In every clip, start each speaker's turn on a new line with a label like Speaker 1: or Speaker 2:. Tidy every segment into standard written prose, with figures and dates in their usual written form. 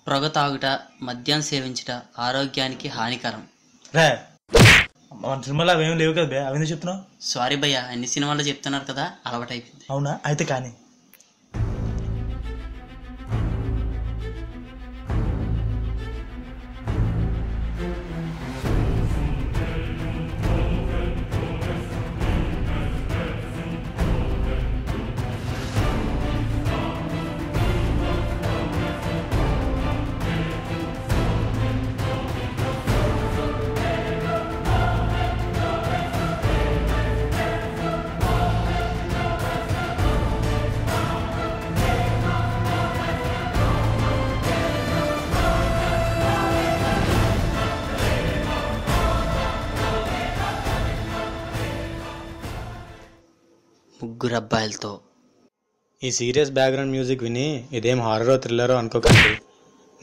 Speaker 1: పొగ తాగుట, మద్యం సేవించుట ఆరోగ్యానికి హానికరం.
Speaker 2: రే మన సినిమాలో అవేం లేవు కదా బే, అవన్నీ చెప్తున్నావు?
Speaker 1: సారీ భయ్యా, అన్ని సినిమాల్లో చెప్తున్నారు కదా, అలవాటైపోయింది.
Speaker 2: అవునా, అయితే కానీ
Speaker 1: ముగ్గురు అబ్బాయిలతో.
Speaker 3: ఈ సీరియస్ బ్యాక్గ్రౌండ్ మ్యూజిక్ విని ఇదేం హారరో థ్రిల్లరో అనుకోకండి.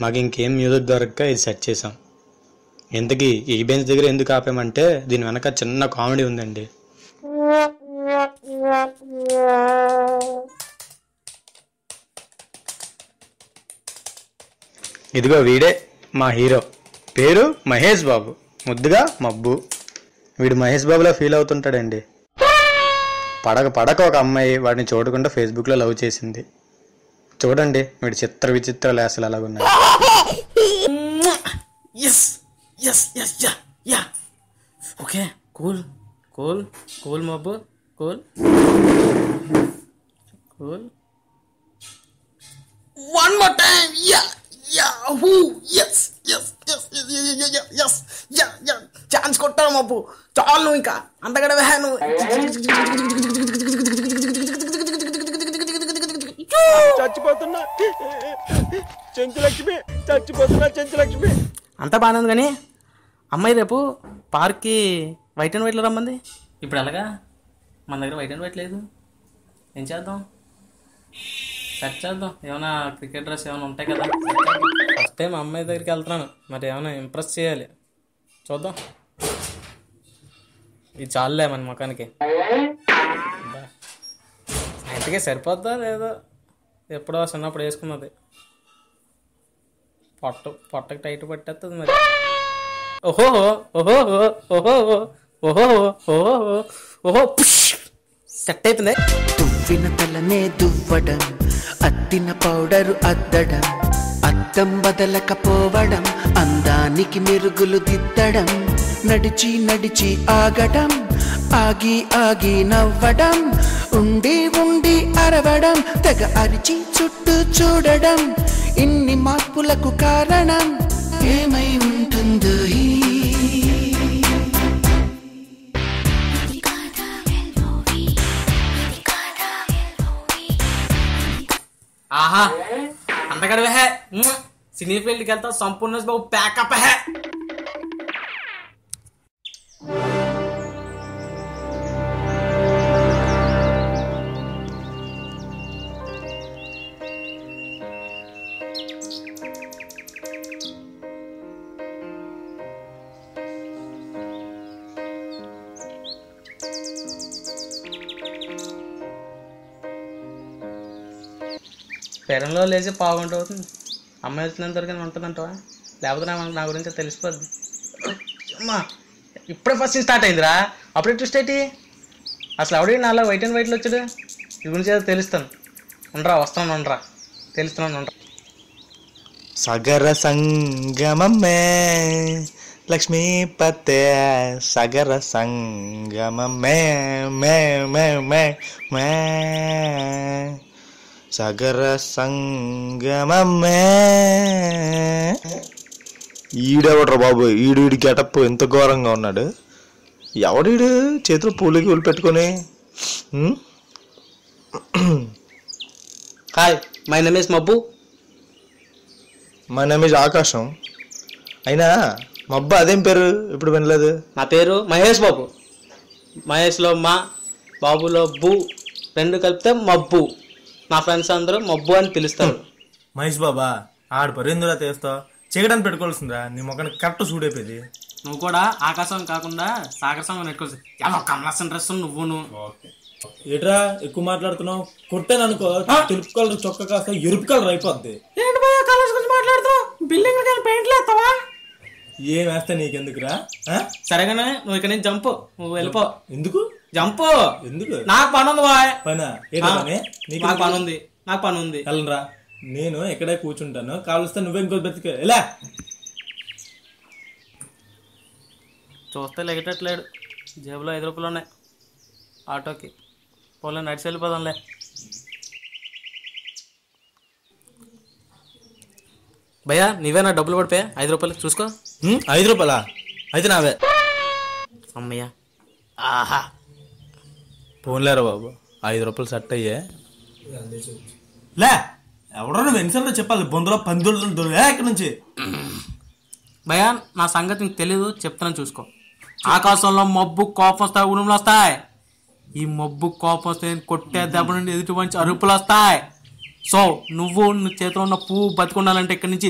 Speaker 3: మాకు ఇంకేం మ్యూజిక్ దొరక్క ఇది సెట్ చేసాం. ఇంతకీ ఈ బెంచ్ దగ్గర ఎందుకు ఆపామంటే దీని వెనక చిన్న కామెడీ ఉందండి. ఇదిగో వీడే మా హీరో, పేరు మహేష్ బాబు, ముద్దుగా మబ్బు. వీడు మహేష్ బాబులా ఫీల్ అవుతుంటాడండి. పడక ఒక అమ్మాయి వాడిని చూడకుండా ఫేస్బుక్లో లవ్ చేసింది. చూడండి వీడి చిత్ర విచిత్ర లేసలు అలాగున్నాయి.
Speaker 4: ఓకే, కూల్ కూల్ కూల్ మబ్బు, cool cool. One more time. Chance కొట్టాను మబ్బు, చాలు నువ్వు ఇంకా అంతకడ నువ్వు.
Speaker 5: చచ్చిపోతున్నా చెంచులక్ష్మి, చచ్చిపోతున్నా చెంచులక్ష్మి.
Speaker 4: అంతా బాగానే ఉంది కానీ అమ్మాయి రేపు పార్క్కి వైట్ అండ్ వైట్లో రమ్మంది. ఇప్పుడు ఎలాగా? మన దగ్గర వైట్ అండ్ వైట్ లేదు. ఏం చేద్దాం? సెట్ చేద్దాం. ఏమైనా క్రికెట్ డ్రెస్ ఏమైనా ఉంటాయి కదా. ఫస్ట్ టైం అమ్మాయి దగ్గరికి వెళ్తున్నాను, మరి ఏమైనా ఇంప్రెస్ చేయాలి. చూద్దాం. ఇది చాలులే మన ముఖానికి. ఇంతకే సరిపోద్దా లేదో? ఎప్పుడో చిన్నప్పుడు వేసుకున్నది. పొట్టకి టైట్ పట్టేస్తుంది మరి. ఓహో ఓహో ఓహో ఓహో ఓహో ఓహో సెట్ అవుతుంది.
Speaker 6: దువ్విన తలనే దువ్వడం, అద్దిన పౌడరు అద్దడం, అద్దం బదలకపోవడం, అందానికి మెరుగులు దిద్దడం, నడిచి నడిచి ఆగడం, ఆగి ఆగి నవ్వడం, ఉండి ఉండి అరవడం, తెగ అరిచి చుట్టూ చూడడం, ఇన్ని మార్పులకు కారణం ఏమై ఉంటుందో?
Speaker 4: ఆహా, అందగడవే హే. సినీ ఫీల్డ్కి వెళ్తా సంపూర్ణ బాబు ప్యాకప్ హే. పెరంలో లేచి పావుగంట అవుతుంది. అమ్మాయి వచ్చినంత వరకు ఉంటుందంటావా? లేకపోతే నా గురించి తెలిసిపోద్ది. అమ్మా ఇప్పుడే ఫస్ట్ స్టార్ట్ అయిందిరా. అప్పుడే ట్విస్ట్ ఏంటి? అసలు ఎవడి నాలో వైట్ అండ్ వైట్లో వచ్చాడు? ఈ గురించి ఏదో తెలుస్తాను. ఉండరా, వస్తాను, ఉండరా, తెలుస్తున్నాను, ఉండరా.
Speaker 2: సగర సంగమమే లక్ష్మీపతే, సగర సంగమమే మే మే మే మే, సగర సంగమమే. ఈడెవడ్రా బాబు, ఈడు గెటప్ ఎంత ఘోరంగా ఉన్నాడు. ఎవడీడు చేతిలో పూలకి ఊళ్ళు పెట్టుకొని?
Speaker 4: హాయ్, మై నేమ్ ఇస్ మబ్బు.
Speaker 2: మై నేమ్ ఇస్ ఆకాశం. అయినా మబ్బు అదేం పేరు ఇప్పుడు వినలేదు.
Speaker 4: నా పేరు మహేష్ బాబు. మహేష్లో మా, బాబులో బు, రెండు కలిపితే మబ్బు. నా ఫ్రెండ్స్ అందరూ మబ్బు అని పిలుస్తారు.
Speaker 2: మహేష్ బాబా, ఆడు పరిందులా తీస్తావు, చేయడానికి పెట్టుకోవాల్సిందిరా. నీ మొక్కనికి కరెక్ట్ సూట్ అయిపోయింది.
Speaker 4: నువ్వు కూడా ఆకాశం కాకుండా సాగర సంగం పెట్టుకోవచ్చు. ఎలా కమలాసన్ డ్రెస్ నువ్వును.
Speaker 2: ఏట్రా ఎక్కువ మాట్లాడుతున్నావు? కొట్టాను అనుకో, తెలుపు కలర్ చొక్క కాస్త ఎరుపు కలర్ అయిపోద్ది.
Speaker 4: ఏంటి కలర్స్ గురించి మాట్లాడుతున్నావు?
Speaker 2: ఏం వేస్తా నీకెందుకురా?
Speaker 4: సరేగానే నువ్వు ఇక్కడ నుంచి జంపు, నువ్వు వెళ్ళిపో.
Speaker 2: ఎందుకు
Speaker 4: జంపు.
Speaker 2: ఎందుకు?
Speaker 4: నాకు పని ఉంది బాయ్.
Speaker 2: పనా?
Speaker 4: నాకు పని ఉంది, నాకు పని ఉంది.
Speaker 2: వెళ్ళరా, నేను ఇక్కడే కూర్చుంటాను, కావలిస్తే నువ్వే ఇంకో బతికే. ఎలా
Speaker 4: చూస్తే లెగటట్లేడు. జేబులో 5 రూపాయలు ఉన్నాయి ఆటోకి. పోలే నడిచి వెళ్ళిపోదాంలే. భయ్యా నీవే నా డబ్బులు పడిపోయా 5 రూపాయలు చూసుకో.
Speaker 2: 5 రూపాయలా? అయితే నావే.
Speaker 4: అమ్మయ్యా. ఆహా
Speaker 2: పోన్లేరా బాబు, 5 రూపాయలు సెట్ అయ్యే. లే ఎవడో నువ్వు ఎన్నిసార్లు చెప్పాలి, బొందలో పందులు ఇక్కడ నుంచి.
Speaker 4: భయ్యా నా సంగతి నీకు తెలీదు, చెప్తాను చూసుకో. ఆకాశంలో మబ్బు కోపం వస్తాయి, ఉరుములు వస్తాయి. ఈ మబ్బు కోపం వస్తే కొట్టే దెబ్బ నుండి ఎదుటి మంచి అరుపులు వస్తాయి. సో నువ్వు చేతిలో ఉన్న పువ్వు బతికుండాలంటే ఇక్కడి నుంచి.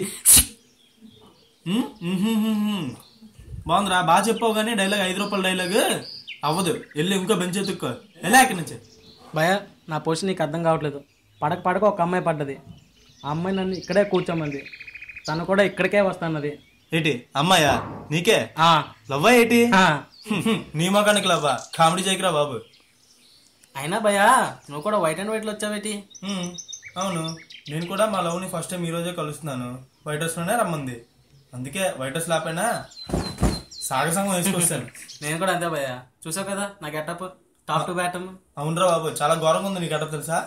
Speaker 2: బాగుందిరా, బాగా చెప్పావు కానీ డైలాగ్ 5 రూపాయల డైలాగ్ అవ్వదు. వెళ్ళి ఇంకో బెంచ్ ఎత్తుక్కో. ఎలా ఇక్కడి నుంచి?
Speaker 4: భయ్యా నా పొజిషన్ నీకు అర్థం కావట్లేదు. పడక ఒక అమ్మాయి పడ్డది. ఆ అమ్మాయి నన్ను ఇక్కడే కూర్చోమంది. తను కూడా ఇక్కడికే వస్తానది.
Speaker 2: ఏంటి అమ్మాయా? నీకే లవ్వా ఏంటి? నీ మొగానికి లవ్వా? కామెడీ చేయకురా బాబు.
Speaker 4: అయినా భయ్యా నువ్వు కూడా వైట్ అండ్ వైట్లో వచ్చావేటి?
Speaker 2: అవును, నేను కూడా మా లవ్ని ఫస్ట్ టైం ఈ రోజే కలుస్తున్నాను. వైట్ హౌస్ లోనే రమ్మంది, అందుకే వైట్ హౌస్ లాపైనా సాగసంగం వేసుకొస్తాను.
Speaker 4: నేను కూడా అంతే భయ్యా, చూసావు కదా నా గెటప్ టాప్ టు బ్యాటమ్.
Speaker 2: అవునరా బాబు, చాలా ఘోరంగా ఉంది నీ గెటప్ తెలుసా.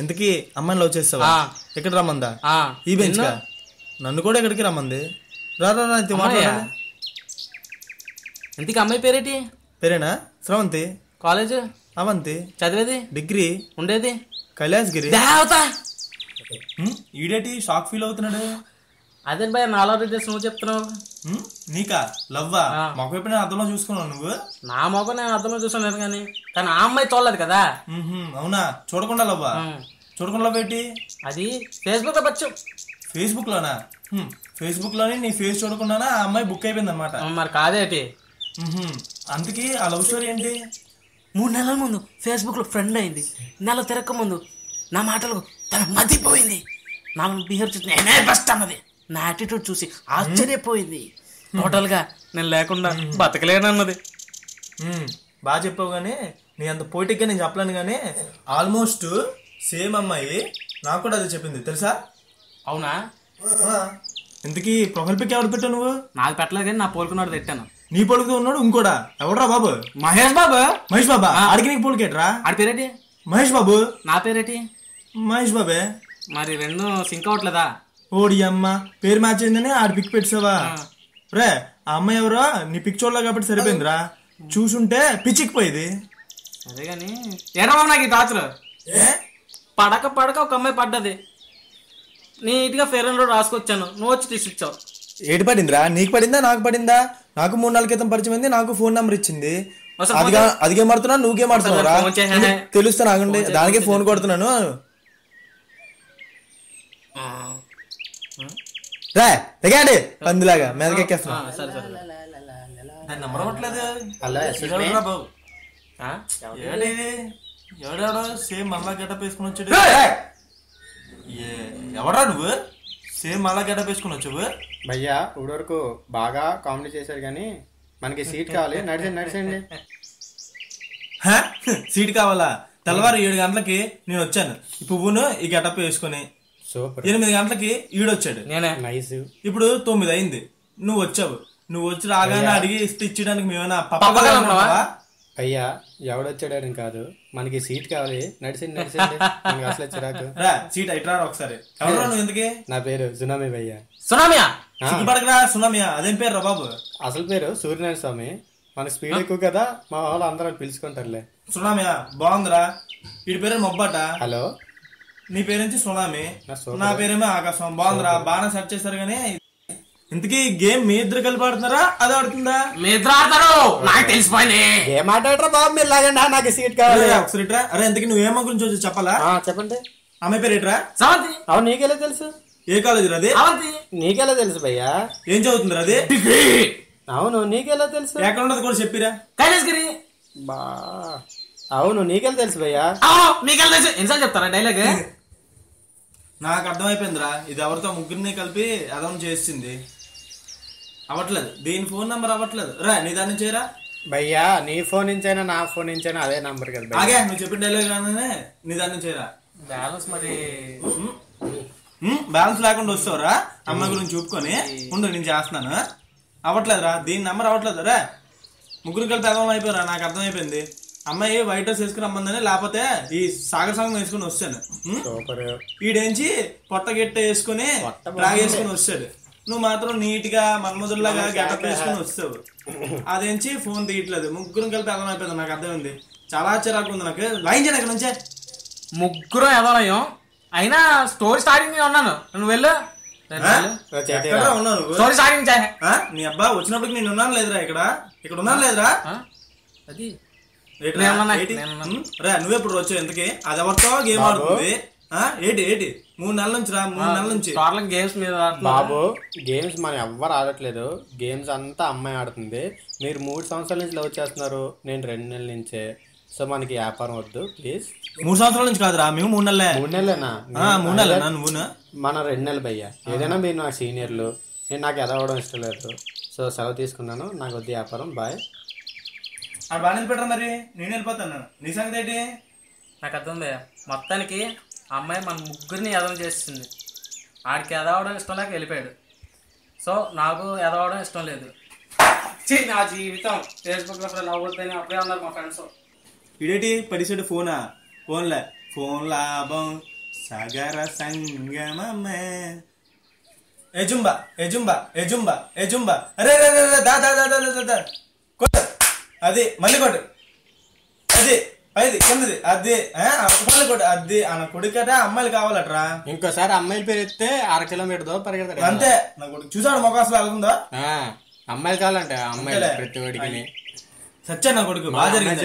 Speaker 2: ఇంతకీ అమ్మాయిని లవ్ చేస్తావా? ఎక్కడ రమ్మందా? ఈ బెంచ్. నన్ను కూడా ఎక్కడికి రమ్మంది. రా
Speaker 4: ఇంతకీ అమ్మాయి పేరేటి?
Speaker 2: పేరేనా? శ్రవంతి.
Speaker 4: కాలేజ్?
Speaker 2: అవంతి.
Speaker 4: చదివేది?
Speaker 2: డిగ్రీ.
Speaker 4: ఉండేది?
Speaker 2: కైలాసగిరి. ఈడేటి షాక్ ఫీల్ అవుతున్నాడు?
Speaker 4: అదే భయ్యా నాలో డీటెయిల్స్ నువ్వు చెప్తున్నావు.
Speaker 2: నీకా లవ్వా? మొక్క ఎప్పుడైనా అర్థంలో చూసుకున్నావు నువ్వు?
Speaker 4: నా మొక్క నేను అర్థంలో చూసాను కానీ ఆ అమ్మాయి చూడలేదు కదా.
Speaker 2: అవునా? చూడకుండా లవ్వా? చూడకుండా లవ్ ఏంటి?
Speaker 4: అది ఫేస్బుక్ లో వచ్చు.
Speaker 2: ఫేస్బుక్ లోనా? ఫేస్బుక్ లోనే నీ ఫేస్ చూడకుండానా ఆ అమ్మాయి బుక్ అయిపోయింది అనమాట.
Speaker 4: మరి కాదేటి?
Speaker 2: అందుకే ఆ లవ్ స్టోరీ ఏంటి?
Speaker 4: 3 నెలల ముందు ఫేస్బుక్ లో ఫ్రెండ్ అయింది. నెల తిరక్క ముందు నా మాటలు తన మతిపోయింది. నా బిహేవ్ చూసి నేనే బెస్ట్ అన్నది. నా యాటిట్యూడ్ చూసి ఆశ్చర్యపోయింది. టోటల్ గా నేను లేకుండా బతకలేనన్నది.
Speaker 2: బాగా చెప్పావు కానీ నీ అంత పోయిటిక్ గా నేను చెప్పలేను కానీ ఆల్మోస్ట్ సేమ్ అమ్మాయి నాకు కూడా అదే చెప్పింది తెలుసా.
Speaker 4: అవునా?
Speaker 2: ఇంతకీ ప్రొఫైల్ పిక్ ఎవరు పెట్టావు నువ్వు?
Speaker 4: నాకు పెట్టలేదు కానీ నా పోలుకున్నాడు పెట్టాను.
Speaker 2: నీ పొలుకుతూ ఉన్నాడు ఇంకోడా? ఎవడరా బాబు?
Speaker 4: మహేష్ బాబు.
Speaker 2: మహేష్ బాబా? ఆడికి నీకు పోలికేట్రా?
Speaker 4: ఆడి పేరేటి?
Speaker 2: మహేష్ బాబు.
Speaker 4: నా పేరేటి?
Speaker 2: మహేష్ బాబే.
Speaker 4: మరి రెండు సింక్ అవట్లేదా?
Speaker 2: ఓడి అమ్మ, పేరు మ్యాచ్ అయిందని ఆడి పిక్ పెట్టావా? రే ఆ అమ్మాయి ఎవరో నీ పిక్ చూడలే కాబట్టి సరిపోయిందిరా, చూసుంటే పిచ్చికిపోయింది.
Speaker 4: అదే గాని ఏరా నాకు ఈ టార్చర్. పడక ఒక అమ్మాయి పడ్డది. నీట్గా ఫెయిర్ అండ్ రాసుకొచ్చాను, నువ్వు వచ్చి తీసుకొచ్చావు.
Speaker 2: ఏటి పడిందిరా? నీకు పడిందా నాకు పడిందా? నాకు 3 నెలల క్రితం పరిచయం అయింది, నాకు ఫోన్ నెంబర్ ఇచ్చింది. అదిగే మాడుతున్నా నువ్వుగే మాడుతున్నావురా? తెలుస్తా నాకండి, దానికే ఫోన్ కొడుతున్నాను. రా ఎగాడి పందిలాగా మెదకెక్కేస్తున్నా. నెంబర్ అవ్వట్లేదు. ఎవడెవడో సేమ్ మళ్ళా గెటప్ వేసుకుని వచ్చాడు. ఎవడా నువ్వు? సేమ్ మళ్ళా గెటప్ వేసుకుని వచ్చావు.
Speaker 3: భయ్యా ఇప్పుడు వరకు బాగా కామెడీ చేశారు కానీ మనకి సీట్ కావాలి. నడిచండి.
Speaker 2: సీట్ కావాలా? తెల్లవారు 7 గంటలకి నేను వచ్చాను. ఈ పువ్వును ఈ గెటప్ వేసుకుని 8 గంటలకి ఈడొచ్చాడు. ఇప్పుడు 9 అయింది, నువ్వు వచ్చావు. నువ్వు వచ్చి రాగానే అడిగి ఇస్తే ఇచ్చడానికి మేమైనా పప్పగా?
Speaker 3: అయ్యా ఎవడొచ్చాడని కాదు, మనకి సీట్ కావాలి. నడిచండి మనకి అసలు చిరాకు.
Speaker 2: సీట్ అయిట్రా ఒకసారి. ఎవరు నువ్వు? ఎందుకే?
Speaker 3: నా పేరు సునామీ భయ్యా.
Speaker 4: సునామియా?
Speaker 2: సిగ్గుపడకరా సునామియా. అదేం పేరు రా బాబు?
Speaker 3: అసలు పేరు సూర్యనారాయణ స్వామి. మన స్పీడ్ ఎక్కువ కదా, మా వాళ్ళు అందరూ పిలుచుకుంటారులే.
Speaker 2: సునామియా బాగుందిరా. వీడి పేరు మొబ్బట.
Speaker 3: హలో,
Speaker 2: నీ పేరేంచి సునామీ, నా పేరేమో ఆకాశం. బాగుందిరా, బాగా సెర్చ్ చేస్తారు. కానీ ఇంతకీ గేమ్ మీ ఇద్దరు కలిపి ఆడుతున్నారా అది ఆడుతుందా?
Speaker 4: మీ ఇద్దరు ఆడతారు, నాకు తెలిసిపోయింది.
Speaker 3: ఏం మాట్లాడరా బాబు మీరు లాగండి, నాకు సీట్ కావాలి.
Speaker 2: ఒకసారి ఇట్రా. అరే ఇంతకీ నువ్వేమో గురించి వచ్చి చెప్పాలా?
Speaker 3: చెప్పండి.
Speaker 2: అమ్మాయి పేరు ఏట్రా?
Speaker 4: సవంతి.
Speaker 3: అవును, నీకెలా తెలుసు?
Speaker 2: ఏ కాలేజ్ అది?
Speaker 3: నీకెలా తెలుసు భయ్యా?
Speaker 2: ఏం చదువుతుంది అది?
Speaker 3: అవును, నీకెలా తెలుసు?
Speaker 2: ఎక్కడ ఉన్నది కూడా చెప్పిరా.
Speaker 4: కైలాసగిరి.
Speaker 3: బా అవును, నీకెలా తెలుసు భయ్యా?
Speaker 4: మీకెలా తెలుసు? ఎన్నిసార్లు చెప్తారా డైలాగ్?
Speaker 2: నాకు అర్థమైపోయిందిరా, ఇది ఎవరితో ముగ్గురిని కలిపి అదం చేసింది. అవ్వట్లేదు, దీని ఫోన్ నంబర్ అవ్వట్లేదు. రా నీ దాని నుంచి చేయరా.
Speaker 3: భయ్యా నీ ఫోన్ నుంచైనా నా ఫోన్ నుంచైనా అదే నంబర్ కదా.
Speaker 2: ఆగే, నువ్వు చెప్పిన డైలాగ్ రాగానే నీ దాని నుంచి చేయరా.
Speaker 4: బ్యాలెన్స్ మరి
Speaker 2: బ్యాలెన్స్ లేకుండా వస్తావురా అమ్మాయి గురించి చూపుకొని ఉండు, నేను చేస్తున్నాను. అవ్వట్లేదురా, దీని నంబర్ అవ్వట్లేదు. రా ముగ్గురు కలిపి అర్థం అయిపోయారా, నాకు అర్థమైపోయింది. అమ్మాయి వైట్ డ్రెస్ వేసుకుని రమ్మందని, లేకపోతే ఈ సాగర్ సంగం వేసుకుని వస్తాను. ఈడేంచి పొట్ట గిట్ట వేసుకుని ట్రాగ్ వేసుకుని వస్తాడు. నువ్వు మాత్రం నీట్ గా మన్మధుల్లాగా గెటప్ వేసుకుని వస్తావు. అదేంచి ఫోన్ తీయట్లేదు. ముగ్గురు కలిపి అర్థం అయిపోయింది, నాకు అర్థమైంది. చాలా చిరాకు ఉంది నాకు. లైన్ చేయను ఇక్కడ నుంచే.
Speaker 4: ముగ్గురు ఎదలయం అయినా స్టోరీ స్టార్టింగ్ ఉన్నాను, నువ్వు వెళ్ళు. స్టోరీ స్టార్టింగ్
Speaker 2: నీ అబ్బా వచ్చినప్పుడు నేను ఉన్నాను లేదురా, ఇక్కడ ఉన్నాను లేదురా.
Speaker 4: అది
Speaker 2: నువ్వెప్పుడు వచ్చావు ఇంతకి? అది ఎవరితో గేమ్ ఆడుతుంది? ఏంటి 3 నెలల నుంచి రా, 3 నెలల నుంచి
Speaker 4: గేమ్స్ మీద.
Speaker 3: బాబు గేమ్స్ మనం ఎవ్వరు ఆడట్లేదు, గేమ్స్ అంతా అమ్మాయి ఆడుతుంది. మీరు 3 సంవత్సరాల నుంచి లవ్ చేస్తున్నారు, నేను 2 నెలల నుంచే. సో మనకి వ్యాపారం వద్దు ప్లీజ్.
Speaker 2: 3 సంవత్సరాల నుంచి కాదురా, మేము 3 నెలలే.
Speaker 3: 3 నెలలేనా?
Speaker 2: 3 నెలలేనా? నువ్వు
Speaker 3: మన 2 నెలలు భయ్యా. ఏదైనా మీరు నాకు సీనియర్లు, నేను నాకు ఎదవడం ఇష్టం లేదు. సో సెలవు తీసుకున్నాను, నాకు వద్దు వ్యాపారం, బాయ్.
Speaker 2: బాగా పెట్టరా, మరి నేను వెళ్ళిపోతాను. నీ సంగతి ఏంటి?
Speaker 4: నాకు అర్థం భయ్యా, మొత్తానికి అమ్మాయి మన ముగ్గురిని ఎదవడం చేస్తుంది. ఆడికి ఎదవడం ఇష్టం లేక వెళ్ళిపోయాడు. సో నాకు ఎదవడం ఇష్టం లేదు. నా జీవితం ఫేస్బుక్లో లవ్ అవుతుందని అప్పుడే ఉన్నారు మా ఫ్రెండ్స్.
Speaker 2: ఇదేంటి పరిసెడు ఫోనా? ఫోన్లే, ఫోన్ లాభం సాగర సంగమమే. ఎజుంబా ఎజుంబా ఎజుంబా ఎజుంబా. అరే దా అది మళ్ళీ కొట్టు, అది పైది కిందది, అది మళ్ళీ కొట్టు. అది అన్న కొడుకట అమ్మాయిలు కావాలట్రా.
Speaker 3: ఇంకోసారి అమ్మాయిల పేరు ఎత్తే 1/2 కిలోమీటర్ పరిగెడతాడు
Speaker 2: అంతే. నా కొడుకు చూసాడు మొక్క అసలు వెళ్తుందా?
Speaker 3: అమ్మాయిలు కావాలంటే అమ్మాయిలు ప్రతి ఒడికి.
Speaker 2: సచ్చా నా కొడుకు బాగా జరిగింది.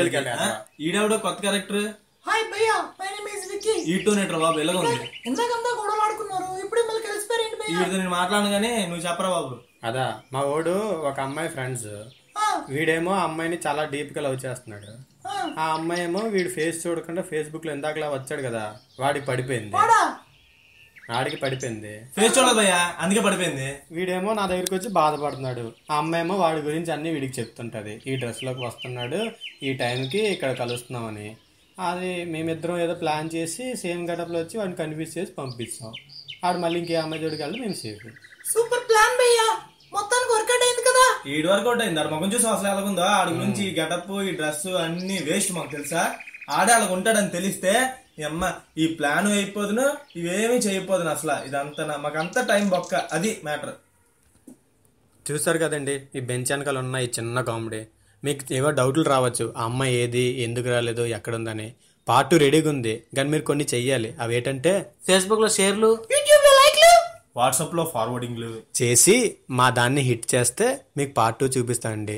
Speaker 2: ఈడెవడో కొత్త క్యారెక్టర్.
Speaker 7: హాయ్ భయ్యా, మై నేమ్ ఇస్ విక్కీ.
Speaker 2: ఈటోనేట్రా బాబు, ఎలాగ ఉంది?
Speaker 7: ఇందాకంతా గొడవ ఆడుకున్నారు, ఇప్పుడే మళ్ళీ కలిసిపోయారు భయ్యా.
Speaker 2: వీడితో నేను మాట్లాడను కానీ నువ్వు చెప్పరా బాబు.
Speaker 3: అదా మా వాడు ఒక అమ్మాయి ఫ్రెండ్స్, వీడేమో అమ్మాయిని చాలా డీప్ గా లవ్ చేస్తున్నాడు. ఆ అమ్మాయి ఏమో వీడి ఫేస్ చూడకుండా ఫేస్బుక్ లో ఇందాకలా వచ్చాడు కదా, వాడికి పడిపోయింది. ఆడికి పడిపోయింది,
Speaker 2: ఫేస్ చూడదు భయ్యా, అందుకే పడిపోయింది.
Speaker 3: వీడేమో నా దగ్గరికి వచ్చి బాధపడుతున్నాడు. ఆ అమ్మాయి ఏమో వాడి గురించి అన్ని వీడికి చెప్తుంటది. ఈ డ్రెస్ లోకి వస్తున్నాడు, ఈ టైంకి ఇక్కడ కలుస్తున్నామని. అది మేమిద్దరం ఏదో ప్లాన్ చేసి సేమ్ గెటప్ లో వచ్చి వాడిని కన్ఫ్యూజ్ చేసి పంపిస్తాం. ఆడు మళ్ళీ ఇంకే అమ్మాయి జోడికి వెళ్ళి మేము సేఫ్.
Speaker 7: సూపర్ ప్లాన్ భయ్యా, మొత్తానికి వర్కౌట్ అయింది కదా.
Speaker 2: ఈడు వర్కౌట్ అయింది. ఆడు మొగం చూసి అసలు ఎలాగుందో, ఆడి గురించి ఈ గెటప్ ఈ డ్రెస్ అన్ని వేస్ట్ మాకు తెలుసా. ఆడే అలాగ ఉంటాడని తెలిస్తే అమ్మ ఈ ప్లాన్ అయిపోదును, ఇవేమీ చేయకపోదును. అసలు ఇదంతా మాకంతా టైం బొక్క, అది మ్యాటర్.
Speaker 3: చూస్తారు కదండి ఈ బెంచ్ వెనకాల ఉన్న ఈ చిన్న కామెడీ. మీకు ఏవో డౌట్లు రావచ్చు, ఆ అమ్మాయి ఏది, ఎందుకు రాలేదు, ఎక్కడుందని. పార్ట్ 2 రెడీగా ఉంది, కానీ మీరు కొన్ని చెయ్యాలి. అవి ఏంటంటే
Speaker 4: ఫేస్బుక్ లో షేర్లు,
Speaker 7: యూట్యూబ్ లో లైక్లు,
Speaker 2: వాట్సాప్ లో ఫార్వర్డింగ్లు
Speaker 3: చేసి మా దాన్ని హిట్ చేస్తే మీకు పార్ట్ 2 చూపిస్తానండి.